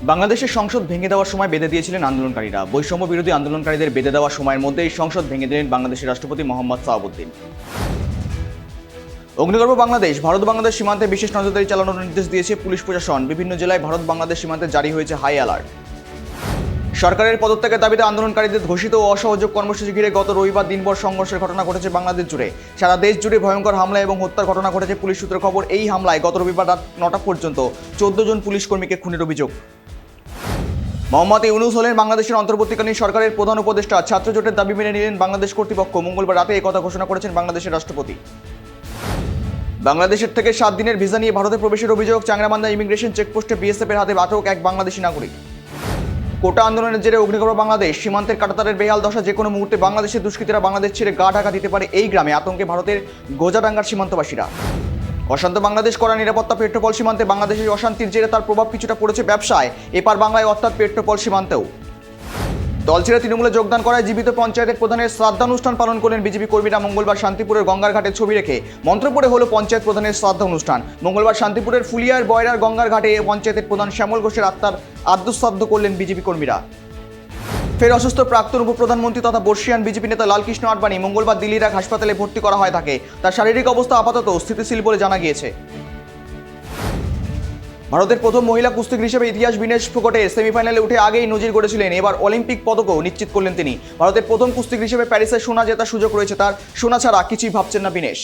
বাংলাদেশের সংসদ ভেঙে দেওয়ার সময় বেঁধে দিয়েছিলেন আন্দোলনকারীরা। বৈষম্য বিরোধী আন্দোলনকারীদের বেঁধে দেওয়ার সময়ের মধ্যেই সংসদ ভেঙে দিলেন বাংলাদেশের রাষ্ট্রপতি মোহাম্মদ সাহাবুদ্দিন। অগ্নিগর্ভ বাংলাদেশ ভারত বাংলাদেশ সীমান্তে বিশেষ নজরদারি চালানোর নির্দেশ দিয়েছে পুলিশ প্রশাসন। বিভিন্ন জেলায় ভারত বাংলাদেশ সীমান্তে জারি হয়েছে হাই অ্যালার্ট। সরকারের পদত্যাগের দাবিতে আন্দোলনকারীদের ঘোষিত ও অসহযোগ কর্মসূচি ঘিরে গত রবিবার দিনভর সংঘর্ষের ঘটনা ঘটেছে বাংলাদেশ জুড়ে। সারা দেশ জুড়ে ভয়ঙ্কর হামলা এবং হত্যার ঘটনা ঘটেছে। পুলিশ সূত্রের খবর, এই হামলায় গত রবিবার রাত 9টা পর্যন্ত 14 জন পুলিশ কর্মীকে খুনের অভিযোগ। মোহাম্মদ ইউনূস হলেন বাংলাদেশের অন্তর্বর্তীকালীন সরকারের প্রধান উপদেষ্টা। ছাত্র জোটের দাবি মেনে নিলেন বাংলাদেশ কর্তৃপক্ষ। মঙ্গলবার রাতে একথা ঘোষণা করেছেন বাংলাদেশের রাষ্ট্রপতি। বাংলাদেশের থেকে 7 দিনের ভিসা নিয়ে ভারতে প্রবেশের অভিযোগ। চাংরাবান্ধা ইমিগ্রেশন চেকপোস্টে বিএসএফের হাতে আটক এক বাংলাদেশি নাগরিক। কোটা আন্দোলনের জেরে অগ্নিগর্ভ বাংলাদেশ সীমান্তের কাঁটাতারের বেহাল দশা। যে কোনো মুহূর্তে বাংলাদেশের দুষ্কৃতীরা বাংলাদেশ ছেড়ে গা ঢাকা দিতে পারে। এই গ্রামে আতঙ্কে ভারতের গোজাডাঙ্গার সীমান্তবাসীরা। অশান্ত বাংলাদেশ, কড়া নিরাপত্তা। পেট্রোপল সীমান্তে বাংলাদেশের অশান্তির জেরে তার প্রভাব কিছুটা পড়েছে ব্যবসায়, এপার বাংলায় অর্থাৎ পেট্রোপল সীমান্তেও। দল ছেড়ে তৃণমূলে যোগদান করায় জীবিত পঞ্চায়েতের প্রধানের শ্রাদ্ধানুষ্ঠান পালন করলেন বিজেপি কর্মীরা। মঙ্গলবার শান্তিপুরের গঙ্গার ঘাটে ছবি রেখে মন্ত্র পড়ে হলো পঞ্চায়েত প্রধানের শ্রাদ্ধা অনুষ্ঠান। মঙ্গলবার শান্তিপুরের ফুলিয়ার বয়রার গঙ্গার ঘাটে পঞ্চায়েতের প্রধান শ্যামল ঘোষের আত্মার আদ্যশ্রাদ্ধ করলেন বিজেপি কর্মীরা। ফের অসুস্থ প্রাক্তন উপপ্রধানমন্ত্রী তথা বর্ষিয়ান বিজেপি নেতা লালকৃষ্ণ আডবাণী মঙ্গলবার দিল্লির এক হাসপাতালে ভর্তি করা হয় তাকে। তার শারীরিক অবস্থা আপাতত স্থিতিশীল বলে জানা গিয়েছে। ভারতের প্রথম মহিলা কুস্তিগির হিসেবে ইতিহাস বিনেশ ফোগটের সেমিফাইনালে উঠে আগেই নজির গড়েছিলেন। এবার অলিম্পিক পদকও নিশ্চিত করলেন তিনি। ভারতের প্রথম কুস্তিগির হিসেবে প্যারিসে সোনা জেতার সুযোগ রয়েছে তার। সোনা ছাড়া কিছুই ভাবছেন না বিনেশ।